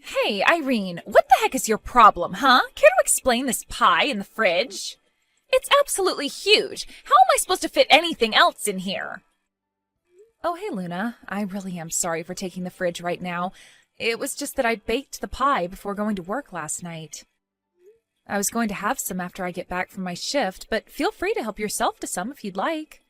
Hey, Irene, what the heck is your problem, huh? Care to explain this pie in the fridge? It's absolutely huge. How am I supposed to fit anything else in here? Oh, hey, Luna. I really am sorry for taking the fridge right now. It was just that I baked the pie before going to work last night. I was going to have some after I get back from my shift, but feel free to help yourself to some if you'd like.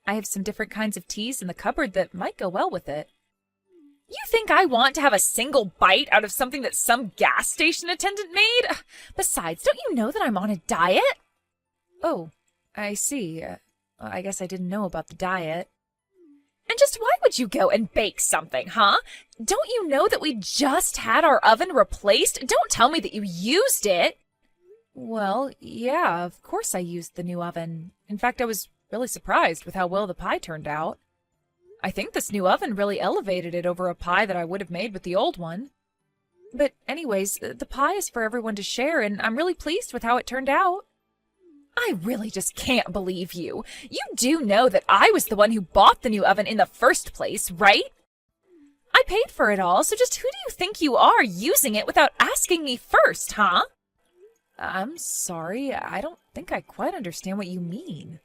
I have some different kinds of teas in the cupboard that might go well with it. You think I want to have a single bite out of something that some gas station attendant made? Besides, don't you know that I'm on a diet? Oh, I see. I guess I didn't know about the diet. And just why would you go and bake something, huh? Don't you know that we just had our oven replaced? Don't tell me that you used it. Well, yeah, of course I used the new oven. In fact, I was really surprised with how well the pie turned out. I think this new oven really elevated it over a pie that I would have made with the old one. But anyways, the pie is for everyone to share, and I'm really pleased with how it turned out. I really just can't believe you. You do know that I was the one who bought the new oven in the first place, right? I paid for it all, so just who do you think you are using it without asking me first, huh? I'm sorry, I don't think I quite understand what you mean.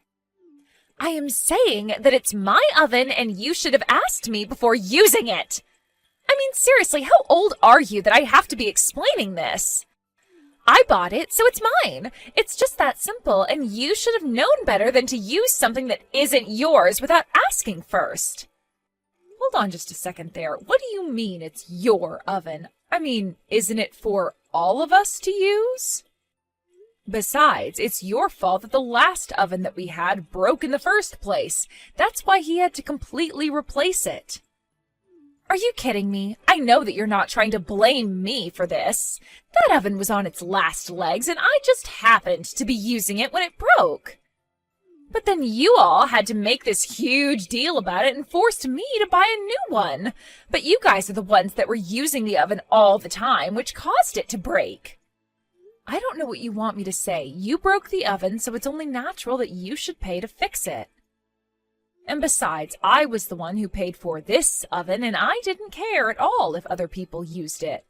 I am saying that it's my oven and you should have asked me before using it. I mean, seriously, how old are you that I have to be explaining this? I bought it, so it's mine. It's just that simple, and you should have known better than to use something that isn't yours without asking first. Hold on just a second there. What do you mean it's your oven? I mean, isn't it for all of us to use? Besides, it's your fault that the last oven that we had broke in the first place. That's why he had to completely replace it. Are you kidding me? I know that you're not trying to blame me for this. That oven was on its last legs, and I just happened to be using it when it broke. But then you all had to make this huge deal about it and forced me to buy a new one. But you guys are the ones that were using the oven all the time, which caused it to break. I don't know what you want me to say. You broke the oven, so it's only natural that you should pay to fix it. And besides, I was the one who paid for this oven, and I didn't care at all if other people used it.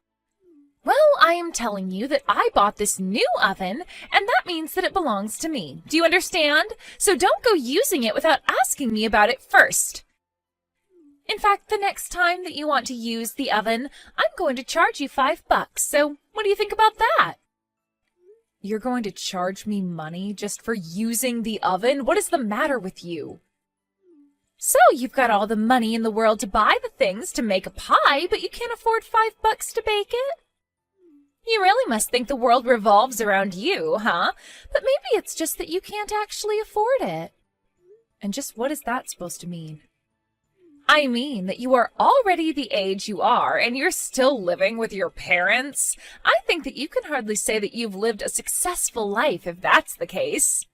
Well, I am telling you that I bought this new oven, and that means that it belongs to me. Do you understand? So don't go using it without asking me about it first. In fact, the next time that you want to use the oven, I'm going to charge you $5. So what do you think about that? You're going to charge me money just for using the oven? What is the matter with you? So you've got all the money in the world to buy the things to make a pie, but you can't afford $5 to bake it? You really must think the world revolves around you, huh? But maybe it's just that you can't actually afford it. And just what is that supposed to mean? I mean that you are already the age you are, and you're still living with your parents. I think that you can hardly say that you've lived a successful life if that's the case.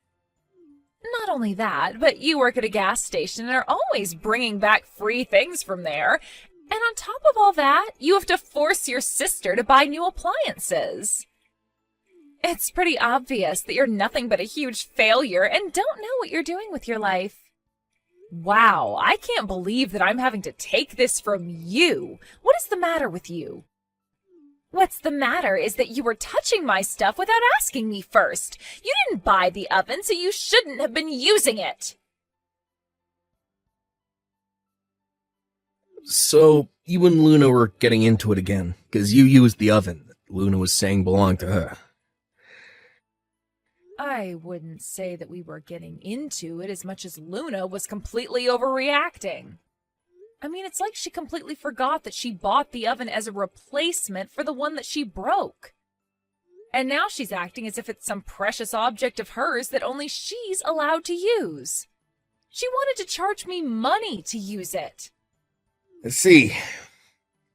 Not only that, but you work at a gas station and are always bringing back free things from there. And on top of all that, you have to force your sister to buy new appliances. It's pretty obvious that you're nothing but a huge failure and don't know what you're doing with your life. Wow, I can't believe that I'm having to take this from you. What is the matter with you? What's the matter is that you were touching my stuff without asking me first. You didn't buy the oven, so you shouldn't have been using it. So, you and Luna were getting into it again, because you used the oven that Luna was saying belonged to her. I wouldn't say that we were getting into it as much as Luna was completely overreacting. I mean, it's like she completely forgot that she bought the oven as a replacement for the one that she broke. And now she's acting as if it's some precious object of hers that only she's allowed to use. She wanted to charge me money to use it. I see.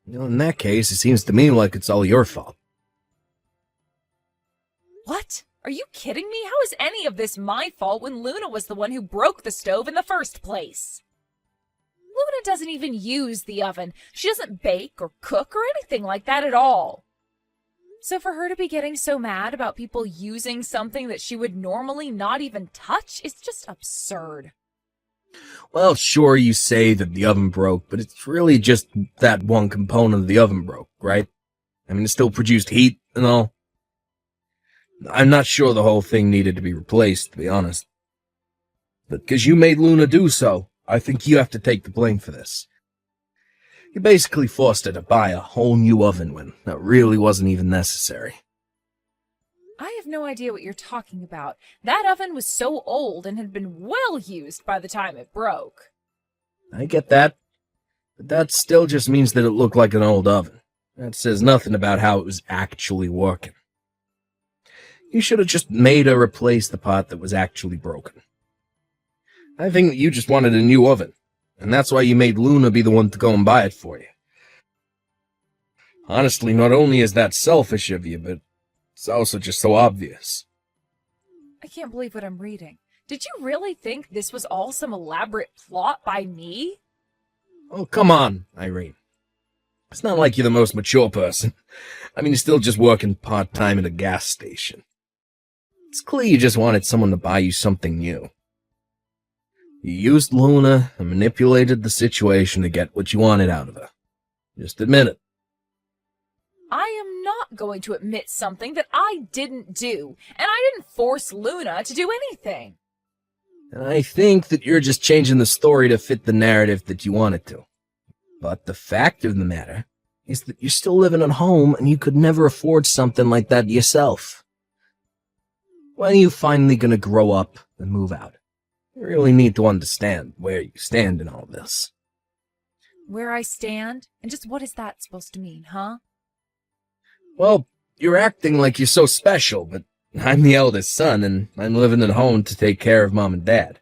In that case, it seems to me like it's all your fault. What? Are you kidding me? How is any of this my fault when Luna was the one who broke the stove in the first place? Luna doesn't even use the oven. She doesn't bake or cook or anything like that at all. So for her to be getting so mad about people using something that she would normally not even touch is just absurd. Well, sure, you say that the oven broke, but it's really just that one component of the oven broke, right? I mean, it still produced heat and all. I'm not sure the whole thing needed to be replaced, to be honest. But because you made Luna do so, I think you have to take the blame for this. You basically forced her to buy a whole new oven when that really wasn't even necessary. I have no idea what you're talking about. That oven was so old and had been well used by the time it broke. I get that, but that still just means that it looked like an old oven. That says nothing about how it was actually working. You should have just made her replace the part that was actually broken. I think that you just wanted a new oven, and that's why you made Luna be the one to go and buy it for you. Honestly, not only is that selfish of you, but it's also just so obvious. I can't believe what I'm reading. Did you really think this was all some elaborate plot by me? Oh, come on, Irene. It's not like you're the most mature person. I mean, you're still just working part-time at a gas station. It's clear you just wanted someone to buy you something new. You used Luna and manipulated the situation to get what you wanted out of her. Just admit it. I am not going to admit something that I didn't do, and I didn't force Luna to do anything. And I think that you're just changing the story to fit the narrative that you want it to. But the fact of the matter is that you're still living at home and you could never afford something like that yourself. When are you finally going to grow up and move out? You really need to understand where you stand in all this. Where I stand? And just what is that supposed to mean, huh? Well, you're acting like you're so special, but I'm the eldest son, and I'm living at home to take care of Mom and Dad.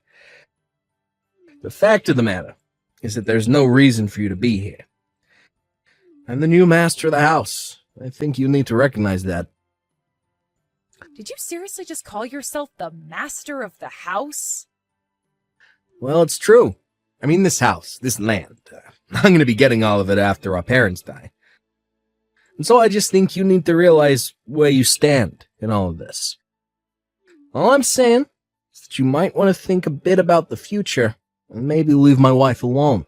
The fact of the matter is that there's no reason for you to be here. I'm the new master of the house. I think you need to recognize that. Did you seriously just call yourself the master of the house? Well, it's true. I mean, this house, this land. I'm going to be getting all of it after our parents die. And so I just think you need to realize where you stand in all of this. All I'm saying is that you might want to think a bit about the future and maybe leave my wife alone.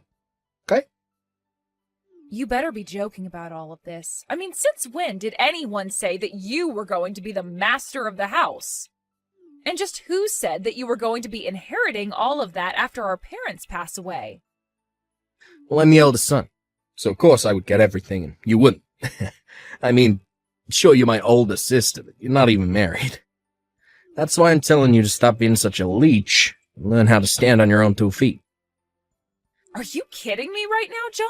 Okay? You better be joking about all of this. I mean, since when did anyone say that you were going to be the master of the house? And just who said that you were going to be inheriting all of that after our parents pass away? Well, I'm the eldest son, so of course I would get everything and you wouldn't. I mean, sure, you're my older sister, but you're not even married. That's why I'm telling you to stop being such a leech and learn how to stand on your own 2 feet. Are you kidding me right now, John?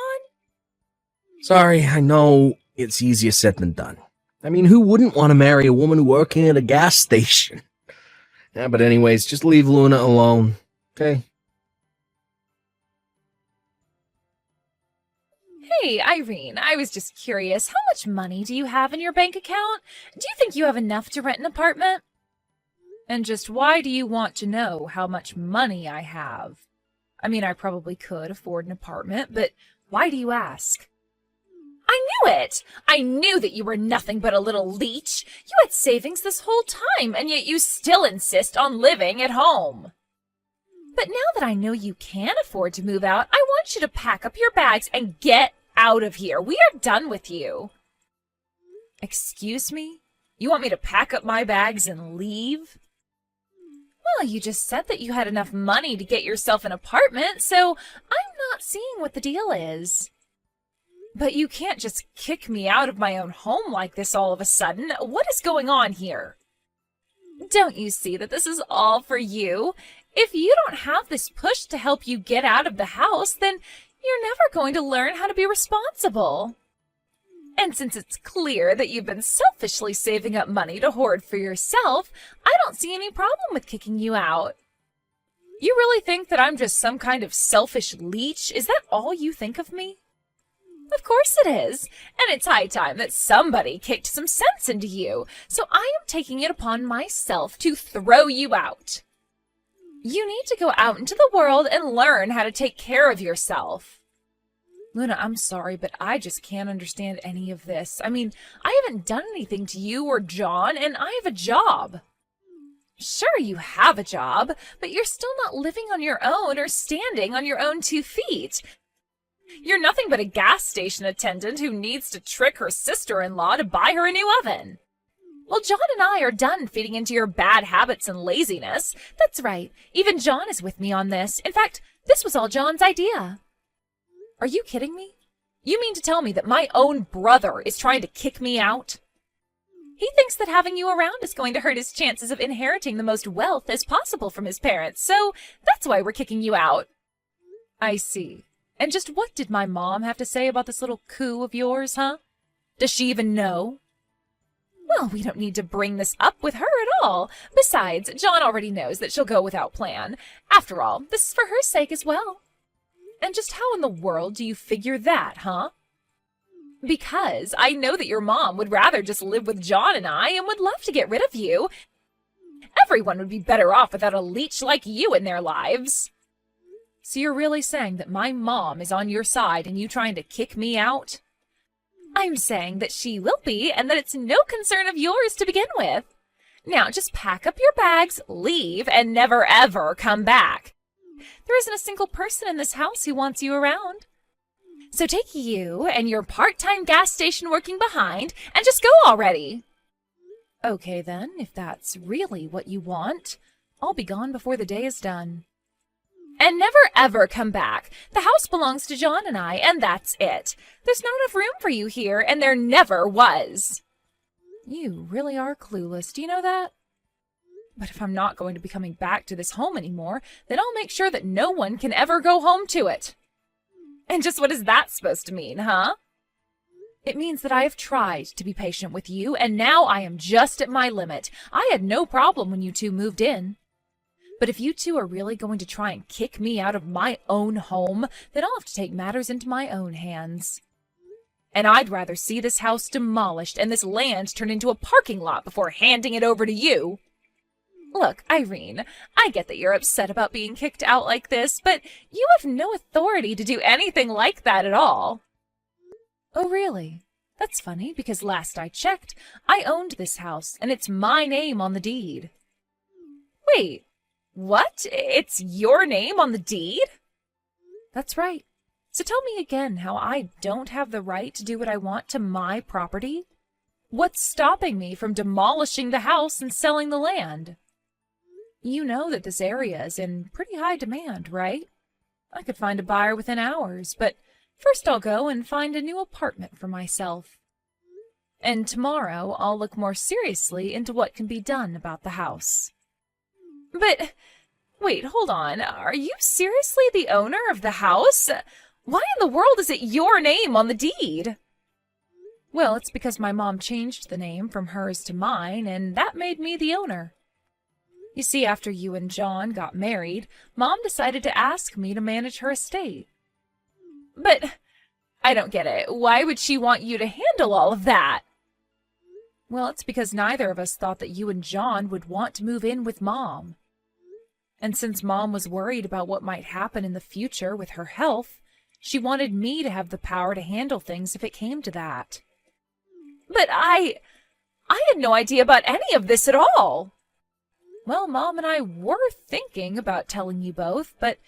Sorry, I know it's easier said than done. I mean, who wouldn't want to marry a woman working at a gas station? Yeah, but anyways, just leave Luna alone, okay? Hey, Irene, I was just curious. How much money do you have in your bank account? Do you think you have enough to rent an apartment? And just why do you want to know how much money I have? I mean, I probably could afford an apartment, but why do you ask? I knew it! I knew that you were nothing but a little leech. You had savings this whole time, and yet you still insist on living at home. But now that I know you can afford to move out, I want you to pack up your bags and get out of here. We are done with you. Excuse me? You want me to pack up my bags and leave? Well, you just said that you had enough money to get yourself an apartment, so I'm not seeing what the deal is. But you can't just kick me out of my own home like this all of a sudden. What is going on here? Don't you see that this is all for you? If you don't have this push to help you get out of the house, then you're never going to learn how to be responsible. And since it's clear that you've been selfishly saving up money to hoard for yourself, I don't see any problem with kicking you out. You really think that I'm just some kind of selfish leech? Is that all you think of me? Of course it is, and it's high time that somebody kicked some sense into you, so I am taking it upon myself to throw you out. You need to go out into the world and learn how to take care of yourself. Luna, I'm sorry, but I just can't understand any of this. I mean, I haven't done anything to you or John, and I have a job. Sure, you have a job, but you're still not living on your own or standing on your own 2 feet. You're nothing but a gas station attendant who needs to trick her sister-in-law to buy her a new oven. Well, John and I are done feeding into your bad habits and laziness. That's right. Even John is with me on this. In fact, this was all John's idea. Are you kidding me? You mean to tell me that my own brother is trying to kick me out? He thinks that having you around is going to hurt his chances of inheriting the most wealth as possible from his parents, so that's why we're kicking you out. I see. And just what did my mom have to say about this little coup of yours, huh? Does she even know? Well, we don't need to bring this up with her at all. Besides, John already knows that she'll go without plan. After all, this is for her sake as well. And just how in the world do you figure that, huh? Because I know that your mom would rather just live with John and I and would love to get rid of you. Everyone would be better off without a leech like you in their lives. So you're really saying that my mom is on your side and you trying to kick me out? I'm saying that she will be and that it's no concern of yours to begin with. Now just pack up your bags, leave, and never ever come back. There isn't a single person in this house who wants you around. So take you and your part-time gas station working behind and just go already. Okay then, if that's really what you want, I'll be gone before the day is done. And never ever come back. The house belongs to John and I, and that's it. There's not enough room for you here, and there never was. You really are clueless, do you know that? But if I'm not going to be coming back to this home anymore, then I'll make sure that no one can ever go home to it. And just what is that supposed to mean, huh? It means that I have tried to be patient with you, and now I am just at my limit. I had no problem when you two moved in. But if you two are really going to try and kick me out of my own home, then I'll have to take matters into my own hands. And I'd rather see this house demolished and this land turned into a parking lot before handing it over to you. Look, Irene, I get that you're upset about being kicked out like this, but you have no authority to do anything like that at all. Oh, really? That's funny, because last I checked, I owned this house, and it's my name on the deed. Wait. What? It's your name on the deed? That's right. So tell me again how I don't have the right to do what I want to my property? What's stopping me from demolishing the house and selling the land? You know that this area is in pretty high demand, right? I could find a buyer within hours, but first I'll go and find a new apartment for myself. And tomorrow I'll look more seriously into what can be done about the house. But, wait, hold on. Are you seriously the owner of the house? Why in the world is it your name on the deed? Well, it's because my mom changed the name from hers to mine, and that made me the owner. You see, after you and John got married, Mom decided to ask me to manage her estate. But, I don't get it. Why would she want you to handle all of that? Well, it's because neither of us thought that you and John would want to move in with Mom. And since Mom was worried about what might happen in the future with her health, she wanted me to have the power to handle things if it came to that. But I had no idea about any of this at all. Well, Mom and I were thinking about telling you both, but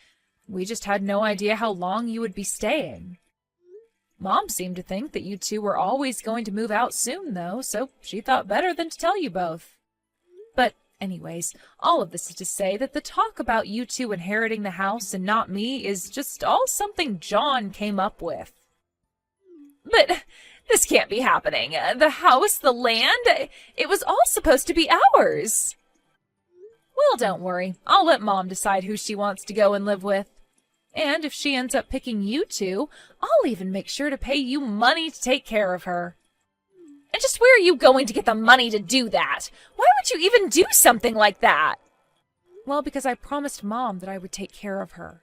we just had no idea how long you would be staying. Mom seemed to think that you two were always going to move out soon, though, so she thought better than to tell you both. But anyways, all of this is to say that the talk about you two inheriting the house and not me is just all something John came up with. But this can't be happening. The house, the land, it was all supposed to be ours. Well, don't worry. I'll let Mom decide who she wants to go and live with. And if she ends up picking you two, I'll even make sure to pay you money to take care of her. And just where are you going to get the money to do that? Why would you even do something like that? Well, because I promised Mom that I would take care of her.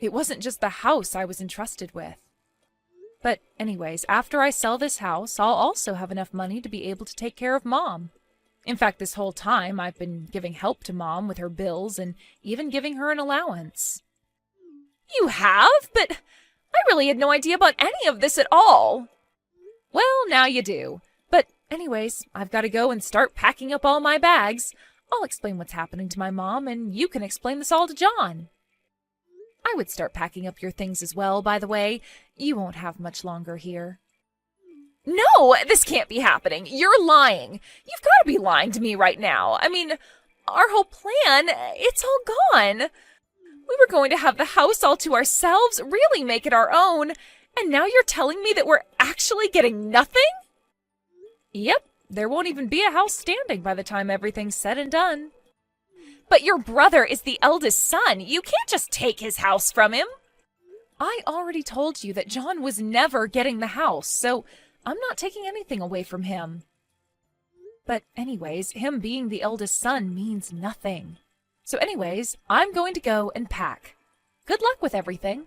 It wasn't just the house I was entrusted with. But anyways, after I sell this house, I'll also have enough money to be able to take care of Mom. In fact, this whole time I've been giving help to Mom with her bills and even giving her an allowance. You have? But I really had no idea about any of this at all. Well, now you do. But anyways, I've got to go and start packing up all my bags. I'll explain what's happening to my mom, and you can explain this all to John. I would start packing up your things as well, by the way. You won't have much longer here. No, this can't be happening. You're lying. You've got to be lying to me right now. I mean, our whole plan, it's all gone. We were going to have the house all to ourselves, really make it our own, and now you're telling me that we're actually getting nothing? Yep, there won't even be a house standing by the time everything's said and done. But your brother is the eldest son. You can't just take his house from him. I already told you that John was never getting the house, so I'm not taking anything away from him. But anyways, him being the eldest son means nothing. So anyways, I'm going to go and pack. Good luck with everything.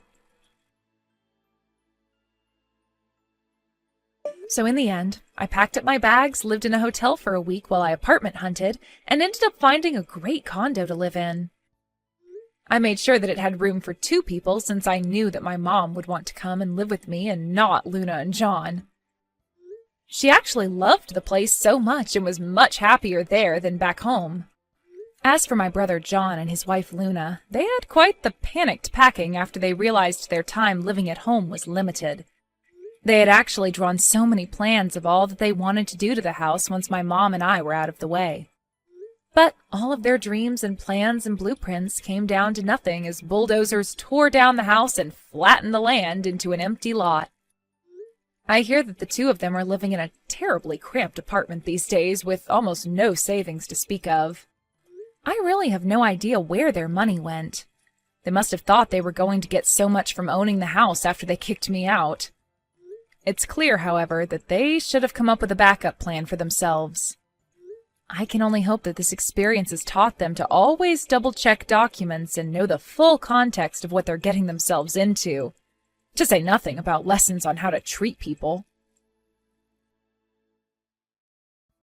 So in the end, I packed up my bags, lived in a hotel for a week while I apartment hunted, and ended up finding a great condo to live in. I made sure that it had room for 2 people since I knew that my mom would want to come and live with me and not Luna and John. She actually loved the place so much and was much happier there than back home. As for my brother John and his wife Luna, they had quite the panicked packing after they realized their time living at home was limited. They had actually drawn so many plans of all that they wanted to do to the house once my mom and I were out of the way. But all of their dreams and plans and blueprints came down to nothing as bulldozers tore down the house and flattened the land into an empty lot. I hear that the 2 of them are living in a terribly cramped apartment these days with almost no savings to speak of. I really have no idea where their money went. They must have thought they were going to get so much from owning the house after they kicked me out. It's clear, however, that they should have come up with a backup plan for themselves. I can only hope that this experience has taught them to always double-check documents and know the full context of what they're getting themselves into, to say nothing about lessons on how to treat people.